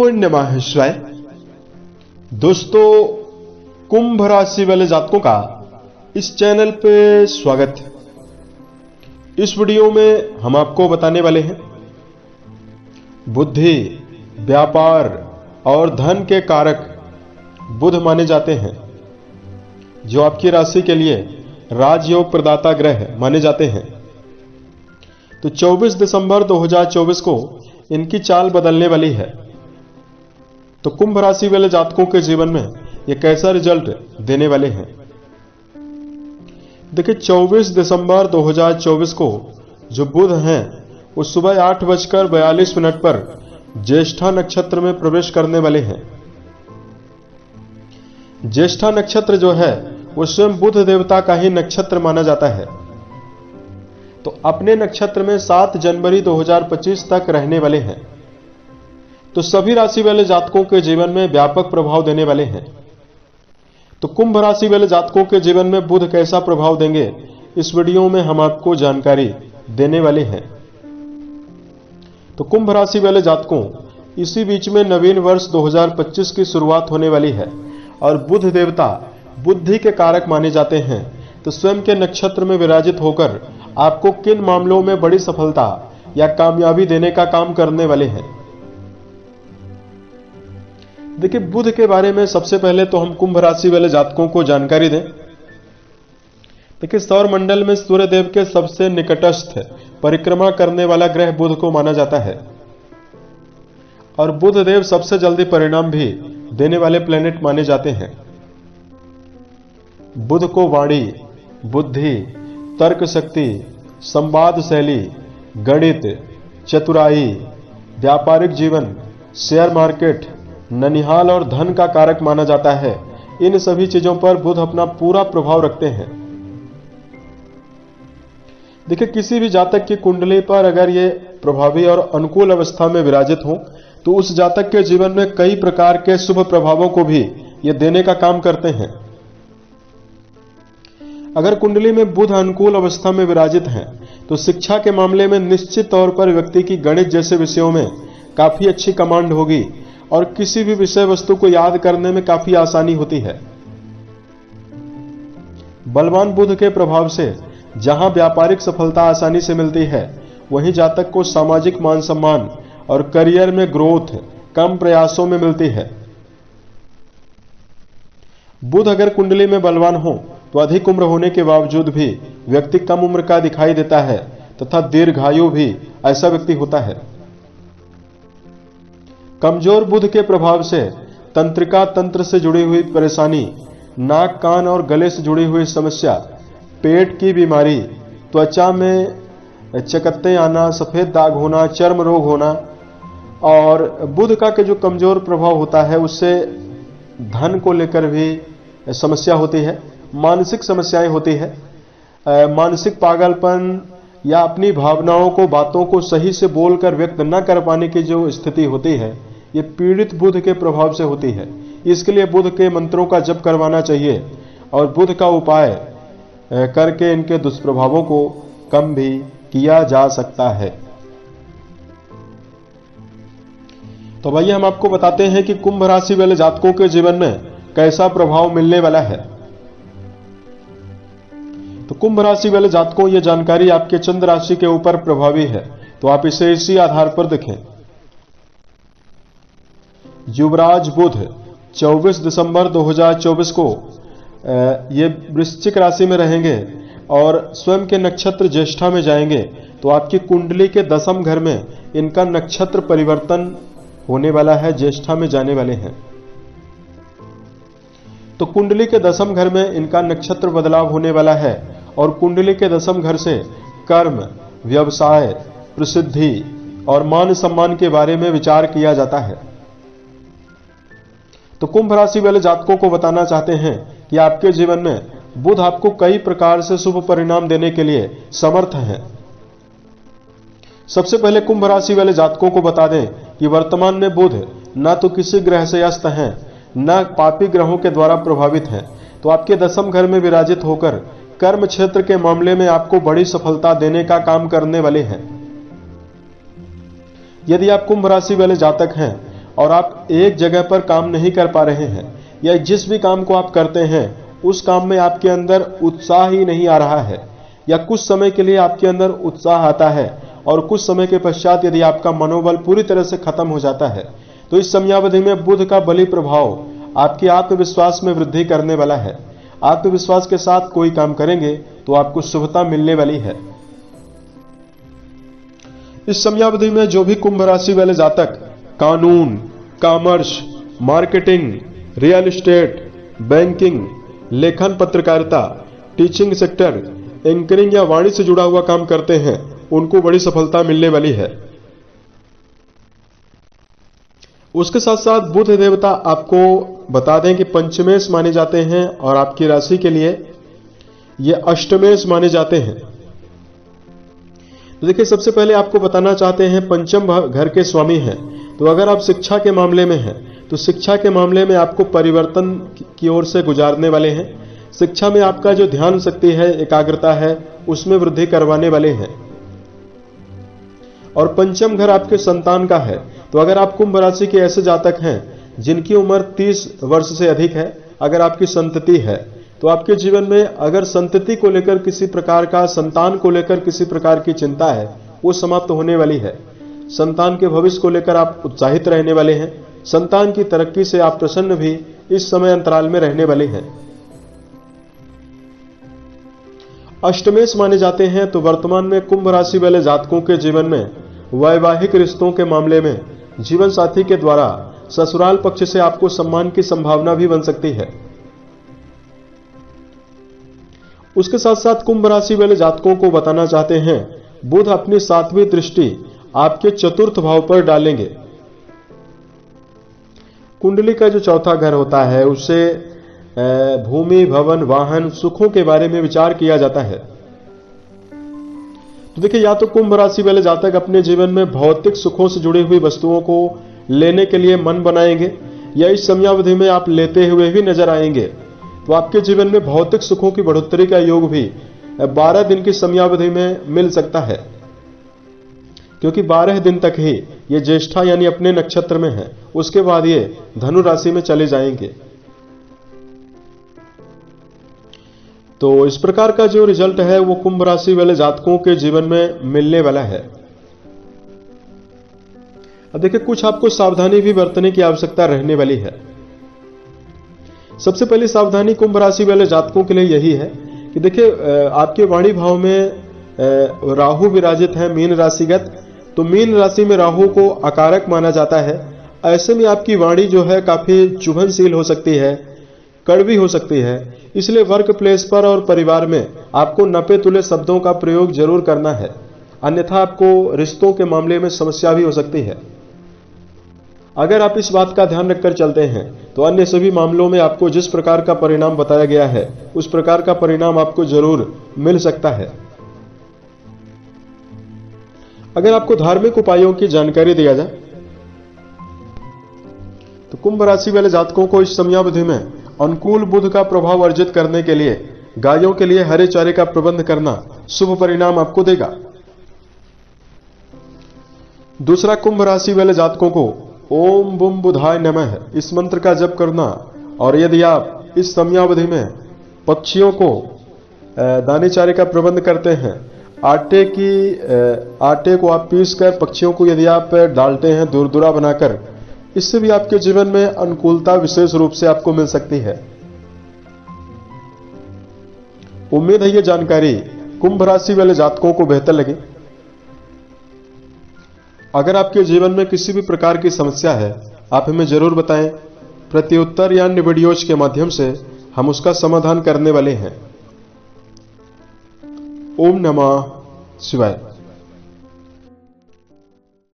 नमो नमः शिवाय। दोस्तों, कुंभ राशि वाले जातकों का इस चैनल पे स्वागत है। इस वीडियो में हम आपको बताने वाले हैं बुद्धि, व्यापार और धन के कारक बुध माने जाते हैं, जो आपकी राशि के लिए राजयोग प्रदाता ग्रह माने जाते हैं। तो 24 दिसंबर 2024 को इनकी चाल बदलने वाली है। तो कुंभ राशि वाले जातकों के जीवन में ये कैसा रिजल्ट देने वाले हैं? देखिए, 24 दिसंबर 2024 को जो बुध हैं वो सुबह 8:42 पर ज्येष्ठा नक्षत्र में प्रवेश करने वाले हैं। ज्येष्ठा नक्षत्र जो है वो स्वयं बुध देवता का ही नक्षत्र माना जाता है। तो अपने नक्षत्र में 7 जनवरी 2025 तक रहने वाले हैं। तो सभी राशि वाले जातकों के जीवन में व्यापक प्रभाव देने वाले हैं। तो कुंभ राशि वाले जातकों के जीवन में बुध कैसा प्रभाव देंगे, इस वीडियो में हम आपको जानकारी देने वाले हैं। तो कुंभ राशि वाले जातकों, इसी बीच में नवीन वर्ष 2025 की शुरुआत होने वाली है और बुध देवता बुद्धि के कारक माने जाते हैं। तो स्वयं के नक्षत्र में विराजित होकर आपको किन मामलों में बड़ी सफलता या कामयाबी देने का काम करने वाले हैं? देखिए, बुध के बारे में सबसे पहले तो हम कुंभ राशि वाले जातकों को जानकारी दें। देखिए, सौर मंडल में सूर्य देव के सबसे निकटस्थ परिक्रमा करने वाला ग्रह बुध को माना जाता है और बुध देव सबसे जल्दी परिणाम भी देने वाले प्लेनेट माने जाते हैं। बुध को वाणी, बुद्धि, तर्क शक्ति, संवाद शैली, गणित, चतुराई, व्यापारिक जीवन, शेयर मार्केट, ननिहाल और धन का कारक माना जाता है। इन सभी चीजों पर बुध अपना पूरा प्रभाव रखते हैं। देखिए, किसी भी जातक की कुंडली पर अगर ये प्रभावी और अनुकूल अवस्था में विराजित हो तो उस जातक के जीवन में कई प्रकार के शुभ प्रभावों को भी ये देने का काम करते हैं। अगर कुंडली में बुध अनुकूल अवस्था में विराजित हैं तो शिक्षा के मामले में निश्चित तौर पर व्यक्ति की गणित जैसे विषयों में काफी अच्छी कमांड होगी और किसी भी विषय वस्तु को याद करने में काफी आसानी होती है। बलवान बुध के प्रभाव से जहां व्यापारिक सफलता आसानी से मिलती है, वहीं जातक को सामाजिक मान सम्मान और करियर में ग्रोथ कम प्रयासों में मिलती है। बुध अगर कुंडली में बलवान हो तो अधिक उम्र होने के बावजूद भी व्यक्ति कम उम्र का दिखाई देता है तथा दीर्घायु भी ऐसा व्यक्ति होता है। कमजोर बुध के प्रभाव से तंत्रिका तंत्र से जुड़ी हुई परेशानी, नाक, कान और गले से जुड़ी हुई समस्या, पेट की बीमारी, त्वचा में चकत्ते आना, सफेद दाग होना, चर्म रोग होना और बुध का के जो कमजोर प्रभाव होता है उससे धन को लेकर भी समस्या होती है, मानसिक समस्याएं होती है। मानसिक पागलपन या अपनी भावनाओं को, बातों को सही से बोलकर व्यक्त न कर पाने की जो स्थिति होती है, ये पीड़ित बुध के प्रभाव से होती है। इसके लिए बुध के मंत्रों का जप करवाना चाहिए और बुध का उपाय करके इनके दुष्प्रभावों को कम भी किया जा सकता है। तो भाई, हम आपको बताते हैं कि कुंभ राशि वाले जातकों के जीवन में कैसा प्रभाव मिलने वाला है। तो कुंभ राशि वाले जातकों, ये जानकारी आपके चंद्र राशि के ऊपर प्रभावी है, तो आप इसे इसी आधार पर देखें। युवराज बुध 24 दिसंबर 2024 को ये वृश्चिक राशि में रहेंगे और स्वयं के नक्षत्र ज्येष्ठा में जाएंगे। तो आपकी कुंडली के 10वें घर में इनका नक्षत्र परिवर्तन होने वाला है, ज्येष्ठा में जाने वाले हैं। तो कुंडली के 10वें घर में इनका नक्षत्र बदलाव होने वाला है और कुंडली के 10वें घर से कर्म, व्यवसाय, प्रसिद्धि और मान सम्मान के बारे में विचार किया जाता है। तो कुंभ राशि वाले जातकों को बताना चाहते हैं कि आपके जीवन में बुध आपको कई प्रकार से शुभ परिणाम देने के लिए समर्थ हैं। सबसे पहले कुंभ राशि वाले जातकों को बता दें कि वर्तमान में बुध न तो किसी ग्रह से अस्त हैं, न पापी ग्रहों के द्वारा प्रभावित हैं। तो आपके 10वें घर में विराजित होकर कर्म क्षेत्र के मामले में आपको बड़ी सफलता देने का काम करने वाले हैं। यदि आप कुंभ राशि वाले जातक हैं और आप एक जगह पर काम नहीं कर पा रहे हैं, या जिस भी काम को आप करते हैं उस काम में आपके अंदर उत्साह ही नहीं आ रहा है, या कुछ समय के लिए आपके अंदर उत्साह आता है और कुछ समय के पश्चात यदि आपका मनोबल पूरी तरह से खत्म हो जाता है, तो इस समयावधि में बुध का बली प्रभाव आपके आत्मविश्वास में वृद्धि करने वाला है। आत्मविश्वास के साथ कोई काम करेंगे तो आपको शुभता मिलने वाली है। इस समयावधि में जो भी कुंभ राशि वाले जातक कानून, commerce, marketing, real estate, banking, लेखन पत्रकारिता, टीचिंग सेक्टर, एंकरिंग या वाणी से जुड़ा हुआ काम करते हैं, उनको बड़ी सफलता मिलने वाली है। उसके साथ साथ बुध देवता आपको बता दें कि पंचमेश माने जाते हैं और आपकी राशि के लिए ये अष्टमेश माने जाते हैं। तो देखिए, सबसे पहले आपको बताना चाहते हैं पंचम घर के स्वामी हैं, तो अगर आप शिक्षा के मामले में हैं तो शिक्षा के मामले में आपको परिवर्तन की ओर से गुजारने वाले हैं। शिक्षा में आपका जो ध्यान शक्ति है, एकाग्रता है, उसमें वृद्धि करवाने वाले हैं। और पंचम घर आपके संतान का है, तो अगर आप कुंभ राशि के ऐसे जातक हैं जिनकी उम्र 30 वर्ष से अधिक है, अगर आपकी संतति है, तो आपके जीवन में अगर संतति को लेकर किसी प्रकार का, संतान को लेकर किसी प्रकार की चिंता है, वो समाप्त होने वाली है। संतान के भविष्य को लेकर आप उत्साहित रहने वाले हैं। संतान की तरक्की से आप प्रसन्न भी इस समय अंतराल में रहने वाले हैं। अष्टमेश माने जाते हैं, तो वर्तमान में कुंभ राशि वाले जातकों के जीवन में वैवाहिक रिश्तों के मामले में जीवन साथी के द्वारा ससुराल पक्ष से आपको सम्मान की संभावना भी बन सकती है। उसके साथ साथ कुंभ राशि वाले जातकों को बताना चाहते हैं, बुध अपनी 7वीं दृष्टि आपके चतुर्थ भाव पर डालेंगे। कुंडली का जो चौथा घर होता है, उससे भूमि, भवन, वाहन, सुखों के बारे में विचार किया जाता है। तो देखिए, या तो कुंभ राशि वाले जातक अपने जीवन में भौतिक सुखों से जुड़ी हुई वस्तुओं को लेने के लिए मन बनाएंगे, या इस समयावधि में आप लेते हुए भी नजर आएंगे। तो आपके जीवन में भौतिक सुखों की बढ़ोतरी का योग भी 12 दिन की समयावधि में मिल सकता है, क्योंकि 12 दिन तक ही ये ज्येष्ठा यानी अपने नक्षत्र में है, उसके बाद ये धनु राशि में चले जाएंगे। तो इस प्रकार का जो रिजल्ट है वो कुंभ राशि वाले जातकों के जीवन में मिलने वाला है। अब देखिए, कुछ आपको सावधानी भी बरतने की आवश्यकता रहने वाली है। सबसे पहली सावधानी कुंभ राशि वाले जातकों के लिए यही है कि देखिए, आपके वाणी भाव में राहु विराजित है, मीन राशिगत। तो मीन राशि में राहु को अकारक माना जाता है। ऐसे में आपकी वाणी जो है काफी चुभनशील हो सकती है, कड़वी हो सकती है। इसलिए वर्क प्लेस पर और परिवार में आपको नपे तुले शब्दों का प्रयोग जरूर करना है, अन्यथा आपको रिश्तों के मामले में समस्या भी हो सकती है। अगर आप इस बात का ध्यान रखकर चलते हैं तो अन्य सभी मामलों में आपको जिस प्रकार का परिणाम बताया गया है उस प्रकार का परिणाम आपको जरूर मिल सकता है। अगर आपको धार्मिक उपायों की जानकारी दिया जाए तो कुंभ राशि वाले जातकों को इस समयावधि में अनुकूल बुध का प्रभाव अर्जित करने के लिए गायों के लिए हरे चारे का प्रबंध करना शुभ परिणाम आपको देगा। दूसरा, कुंभ राशि वाले जातकों को ओम बुम बुधाय नमः इस मंत्र का जप करना, और यदि आप इस समयावधि में पक्षियों को दाने चारे का प्रबंध करते हैं, आटे को आप पीसकर पक्षियों को यदि आप डालते हैं दूरदूरा बनाकर, इससे भी आपके जीवन में अनुकूलता विशेष रूप से आपको मिल सकती है। उम्मीद है ये जानकारी कुंभ राशि वाले जातकों को बेहतर लगे। अगर आपके जीवन में किसी भी प्रकार की समस्या है, आप हमें जरूर बताएं। प्रत्युत्तर या अन्य वीडियोज के माध्यम से हम उसका समाधान करने वाले हैं। ओम नमः शिवाय।